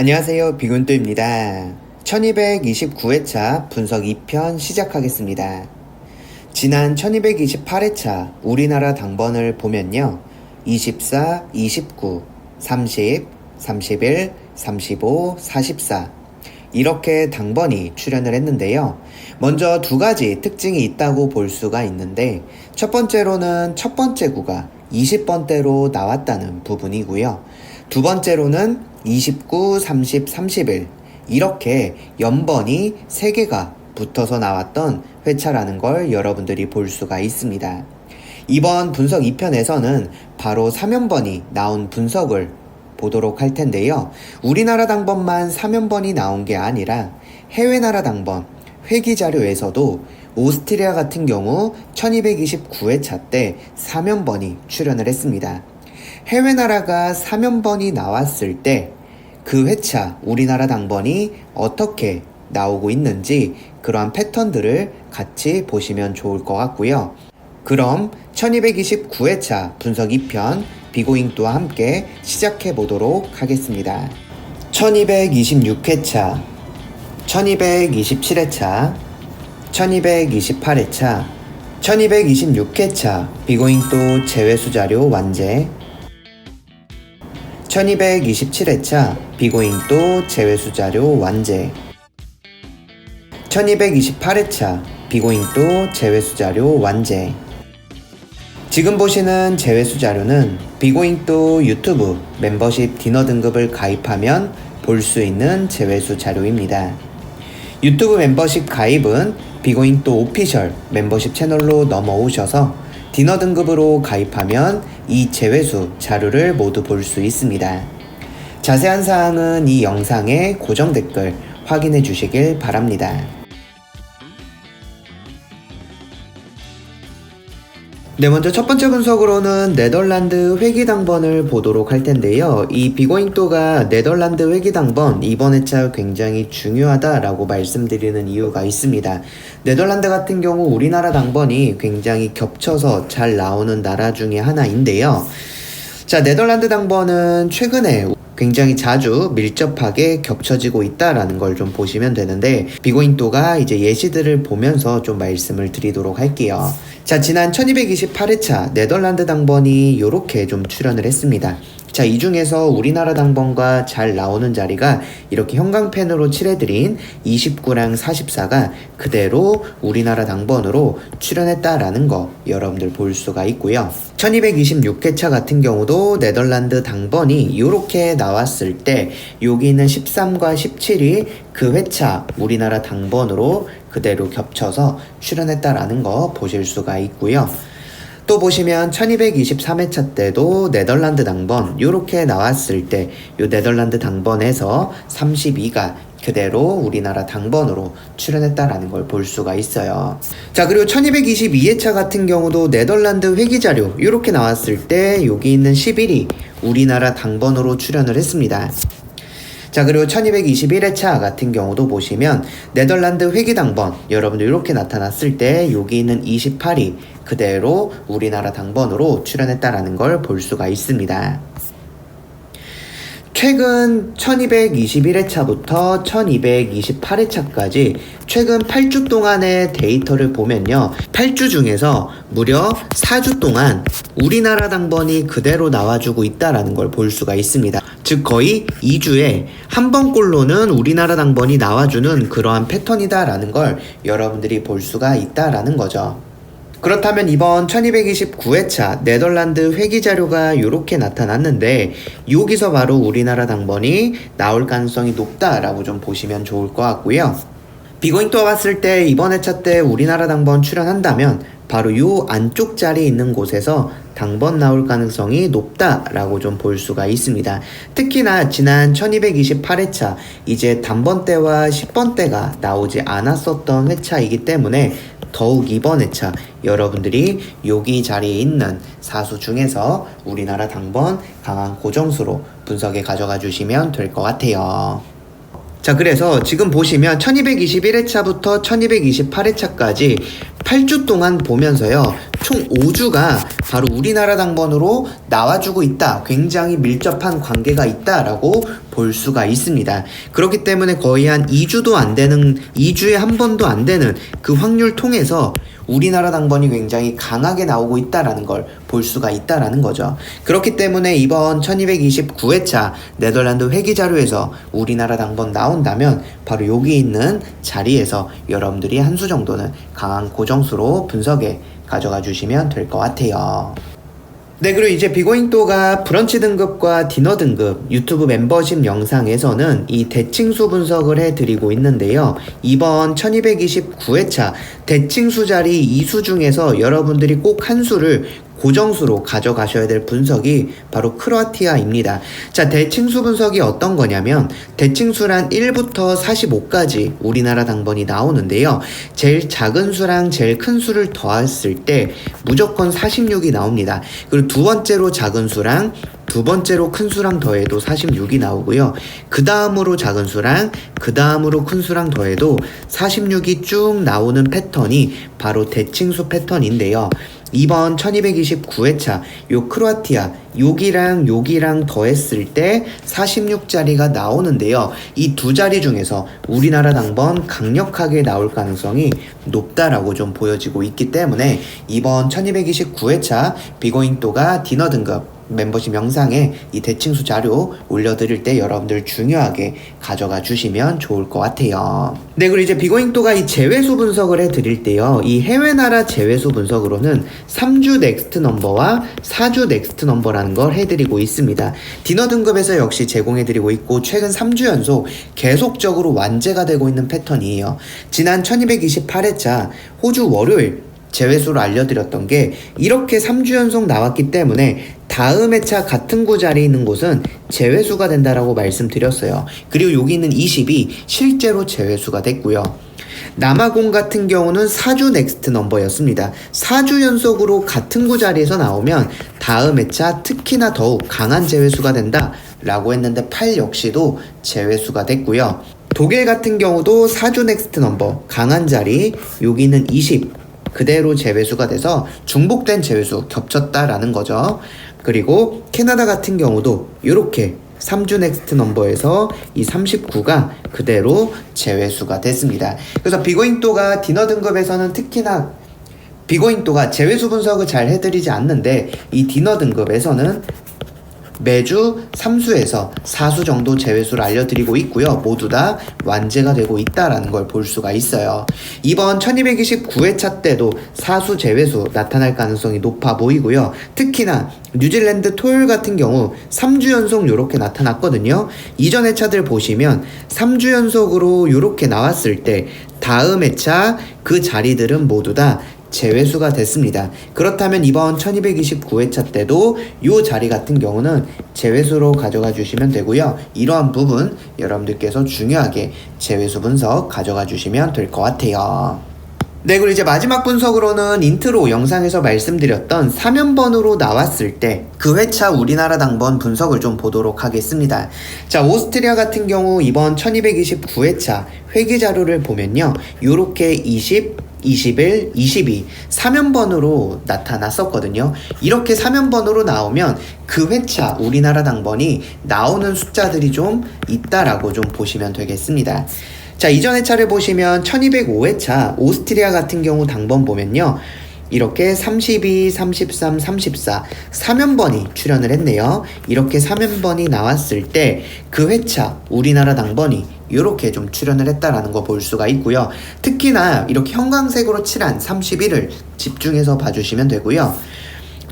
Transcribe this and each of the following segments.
안녕하세요. 비군도입니다. 1229회차 분석 2편 시작하겠습니다. 지난 1228회차 우리나라 당번을 보면요. 24, 29, 30, 31, 35, 44 이렇게 당번이 출연을 했는데요. 먼저 두 가지 특징이 있다고 볼 수가 있는데 첫 번째로는 첫 번째 구가 20번대로 나왔다는 부분이고요. 두 번째로는 29, 30, 31 이렇게 연번이 3개가 붙어서 나왔던 회차라는 걸 여러분들이 볼 수가 있습니다. 이번 분석 2편에서는 바로 3연번이 나온 분석을 보도록 할 텐데요. 우리나라 당번만 3연번이 나온 게 아니라 해외 나라 당번 회기 자료에서도 오스트리아 같은 경우 1229회차 때 3연번이 출연을 했습니다. 해외 나라가 3연번이 나왔을 때 그 회차 우리나라 당번이 어떻게 나오고 있는지 그러한 패턴들을 같이 보시면 좋을 것 같고요. 그럼 1229회차 분석 2편 비고잉또와 함께 시작해 보도록 하겠습니다. 1226회차, 1227회차, 1228회차, 1226회차 비고잉또 제외수 자료 완제, 1227회차 비고잉또 제외수 자료 완제, 1228회차 비고잉또 제외수 자료 완제. 지금 보시는 제외수 자료는 비고잉또 유튜브 멤버십 디너 등급을 가입하면 볼 수 있는 제외수 자료입니다. 유튜브 멤버십 가입은 비고잉또 오피셜 멤버십 채널로 넘어오셔서 디너 등급으로 가입하면 이 제외수 자료를 모두 볼 수 있습니다. 자세한 사항은 이 영상의 고정 댓글 확인해 주시길 바랍니다. 네, 먼저 첫 번째 분석으로는 네덜란드 회기 당번을 보도록 할 텐데요. 이 비고잉또가 네덜란드 회기 당번 이번 회차 굉장히 중요하다라고 말씀드리는 이유가 있습니다. 네덜란드 같은 경우 우리나라 당번이 굉장히 겹쳐서 잘 나오는 나라 중에 하나인데요. 자, 네덜란드 당번은 최근에 굉장히 자주 밀접하게 겹쳐지고 있다라는 걸 좀 보시면 되는데 비고잉또가 이제 예시들을 보면서 좀 말씀을 드리도록 할게요. 자, 지난 1228회차 네덜란드 당번이 이렇게 좀 출연을 했습니다. 자, 이 중에서 우리나라 당번과 잘 나오는 자리가 이렇게 형광펜으로 칠해드린 29랑 44가 그대로 우리나라 당번으로 출연했다라는 거 여러분들 볼 수가 있고요. 1226회차 같은 경우도 네덜란드 당번이 이렇게 나왔을 때 여기 있는 13과 17이 그 회차 우리나라 당번으로 그대로 겹쳐서 출연했다라는 거 보실 수가 있고요. 또 보시면 1223회차 때도 네덜란드 당번 이렇게 나왔을 때 이 네덜란드 당번에서 32가 그대로 우리나라 당번으로 출연했다라는 걸 볼 수가 있어요. 자, 그리고 1222회차 같은 경우도 네덜란드 회기자료 이렇게 나왔을 때 여기 있는 11이 우리나라 당번으로 출연을 했습니다. 자, 그리고 1221회차 같은 경우도 보시면 네덜란드 회기당번 여러분들 이렇게 나타났을 때 여기 있는 28이 그대로 우리나라 당번으로 출연했다라는 걸 볼 수가 있습니다. 최근 1221회차부터 1228회차까지 최근 8주 동안의 데이터를 보면요. 8주 중에서 무려 4주 동안 우리나라 당번이 그대로 나와주고 있다라는 걸 볼 수가 있습니다. 즉 거의 2주에 한 번꼴로는 우리나라 당번이 나와주는 그러한 패턴이다라는 걸 여러분들이 볼 수가 있다라는 거죠. 그렇다면 이번 1229회차 네덜란드 회기 자료가 이렇게 나타났는데 여기서 바로 우리나라 당번이 나올 가능성이 높다라고 좀 보시면 좋을 것 같고요. 비고잉또 봤을 때 이번 회차 때 우리나라 당번 출연한다면 바로 이 안쪽 자리에 있는 곳에서 당번 나올 가능성이 높다라고 좀 볼 수가 있습니다. 특히나 지난 1228회차 이제 단번대와 10번대가 나오지 않았었던 회차이기 때문에 더욱 이번 회차 여러분들이 여기 자리에 있는 사수 중에서 우리나라 당번 강한 고정수로 분석에 가져가 주시면 될 것 같아요. 자, 그래서 지금 보시면 1221회차부터 1228회차까지 8주 동안 보면서요, 총 5주가 바로 우리나라 당번으로 나와주고 있다, 굉장히 밀접한 관계가 있다라고 볼 수가 있습니다. 그렇기 때문에 거의 한 2주도 안 되는, 2주에 한 번도 안 되는 그 확률 통해서 우리나라 당번이 굉장히 강하게 나오고 있다라는 걸 볼 수가 있다라는 거죠. 그렇기 때문에 이번 1229회차 네덜란드 회기 자료에서 우리나라 당번 나온다면 바로 여기 있는 자리에서 여러분들이 한 수 정도는 강한 고정수로 분석에 가져가 주시면 될 것 같아요. 네, 그리고 이제 비고잉또가 브런치 등급과 디너 등급 유튜브 멤버십 영상에서는 이 대칭수 분석을 해드리고 있는데요. 이번 1229회차 대칭수 자리 2수 중에서 여러분들이 꼭 한 수를 고정수로 가져가셔야 될 분석이 바로 크로아티아입니다. 자, 대칭수 분석이 어떤 거냐면 대칭수란 1부터 45까지 우리나라 당번이 나오는데요. 제일 작은 수랑 제일 큰 수를 더했을 때 무조건 46이 나옵니다. 그리고 두 번째로 작은 수랑 두 번째로 큰 수랑 더해도 46이 나오고요. 그 다음으로 작은 수랑 그 다음으로 큰 수랑 더해도 46이 쭉 나오는 패턴이 바로 대칭수 패턴인데요. 이번 1229회차 요 크로아티아 여기랑 더했을 때 46자리가 나오는데요. 이 두 자리 중에서 우리나라 당번 강력하게 나올 가능성이 높다라고 좀 보여지고 있기 때문에 이번 1229회차 비고잉또가 디너 등급 멤버십 영상에 이 대칭수 자료 올려드릴 때 여러분들 중요하게 가져가 주시면 좋을 것 같아요. 네, 그리고 이제 비고잉또가 이 제외수 분석을 해드릴 때요, 이 해외 나라 제외수 분석으로는 3주 넥스트 넘버와 4주 넥스트 넘버라는 걸 해드리고 있습니다. 디너 등급에서 역시 제공해드리고 있고 최근 3주 연속 계속적으로 완제가 되고 있는 패턴이에요. 지난 1228회차 호주 월요일 제외수로 알려드렸던 게 이렇게 3주 연속 나왔기 때문에 다음 회차 같은 구 자리에 있는 곳은 제외수가 된다라고 말씀드렸어요. 그리고 여기 있는 20이 실제로 제외수가 됐고요. 남아공 같은 경우는 4주 넥스트 넘버였습니다. 4주 연속으로 같은 구 자리에서 나오면 다음 회차 특히나 더욱 강한 제외수가 된다 라고 했는데 8 역시도 제외수가 됐고요. 독일 같은 경우도 4주 넥스트 넘버 강한 자리 여기 있는 20 그대로 제외수가 돼서 중복된 제외수 겹쳤다라는 거죠. 그리고 캐나다 같은 경우도 이렇게 3주 넥스트 넘버에서 이 39가 그대로 제외수가 됐습니다. 그래서 비고잉또가 디너 등급에서는 특히나 비고잉또가 제외수 분석을 잘 해드리지 않는데 이 디너 등급에서는 매주 3수에서 4수 정도 제외수를 알려드리고 있고요. 모두 다 완제가 되고 있다라는 걸 볼 수가 있어요. 이번 1229회차 때도 4수 제외수 나타날 가능성이 높아 보이고요. 특히나 뉴질랜드 토요일 같은 경우 3주 연속 이렇게 나타났거든요. 이전 회차들 보시면 3주 연속으로 이렇게 나왔을 때 다음 회차 그 자리들은 모두 다 제외수가 됐습니다. 그렇다면 이번 1229회차 때도 이 자리 같은 경우는 제외수로 가져가 주시면 되고요. 이러한 부분 여러분들께서 중요하게 제외수 분석 가져가 주시면 될 것 같아요. 네, 그리고 이제 마지막 분석으로는 인트로 영상에서 말씀드렸던 3연번으로 나왔을 때 그 회차 우리나라 당번 분석을 좀 보도록 하겠습니다. 자, 오스트리아 같은 경우 이번 1229회차 회기 자료를 보면요, 요렇게 20, 21, 22 3연번으로 나타났었거든요. 이렇게 3연번으로 나오면 그 회차 우리나라 당번이 나오는 숫자들이 좀 있다라고 좀 보시면 되겠습니다. 자, 이전 회차를 보시면 1205회차 오스트리아 같은 경우 당번 보면요, 이렇게 32, 33, 34 3연번이 출연을 했네요. 이렇게 3연번이 나왔을 때 그 회차 우리나라 당번이 이렇게 좀 출연을 했다라는 거 볼 수가 있고요. 특히나 이렇게 형광색으로 칠한 31을 집중해서 봐주시면 되고요.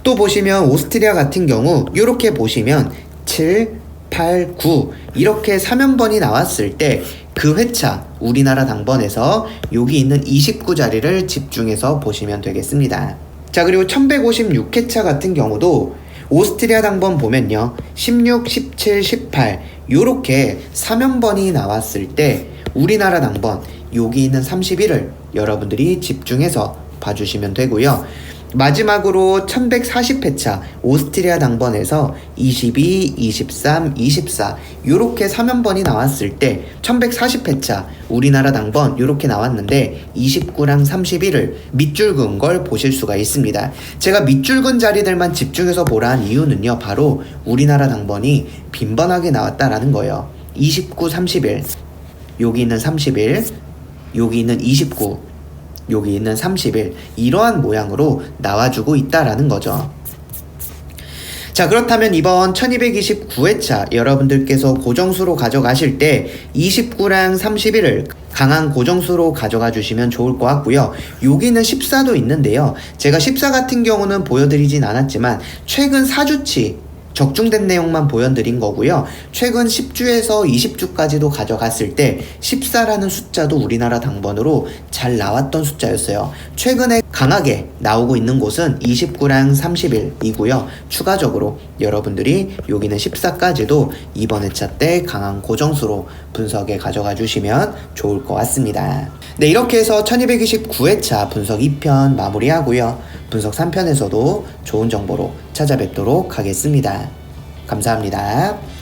또 보시면 오스트리아 같은 경우 이렇게 보시면 7, 8, 9 이렇게 3연번이 나왔을 때 그 회차 우리나라 당번에서 여기 있는 29자리를 집중해서 보시면 되겠습니다. 자, 그리고 1156회차 같은 경우도 오스트리아 당번 보면요, 16, 17, 18 요렇게 3연번이 나왔을 때 우리나라 당번 여기 있는 31을 여러분들이 집중해서 봐주시면 되고요. 마지막으로 1140회차 오스트리아 당번에서 22, 23, 24 요렇게 3연번이 나왔을 때 1140회차 우리나라 당번 요렇게 나왔는데 29랑 31을 밑줄 그은 걸 보실 수가 있습니다. 제가 밑줄 그은 자리들만 집중해서 보라 한 이유는요, 바로 우리나라 당번이 빈번하게 나왔다라는 거예요. 29, 31, 여기 있는 31, 여기 있는 29, 여기 있는 30일, 이러한 모양으로 나와주고 있다라는 거죠. 자, 그렇다면 이번 1229회차 여러분들께서 고정수로 가져가실 때 29랑 31을 강한 고정수로 가져가 주시면 좋을 것 같고요. 여기는 14도 있는데요. 제가 14 같은 경우는 보여드리진 않았지만 최근 4주치 적중된 내용만 보여드린 거고요. 최근 10주에서 20주까지도 가져갔을 때 14라는 숫자도 우리나라 당번으로 잘 나왔던 숫자였어요. 최근에 강하게 나오고 있는 곳은 29랑 31이고요. 추가적으로 여러분들이 여기는 14까지도 이번 회차 때 강한 고정수로 분석에 가져가 주시면 좋을 것 같습니다. 네, 이렇게 해서 1229회차 분석 2편 마무리하고요. 분석 3편에서도 좋은 정보로 찾아뵙도록 하겠습니다. 감사합니다.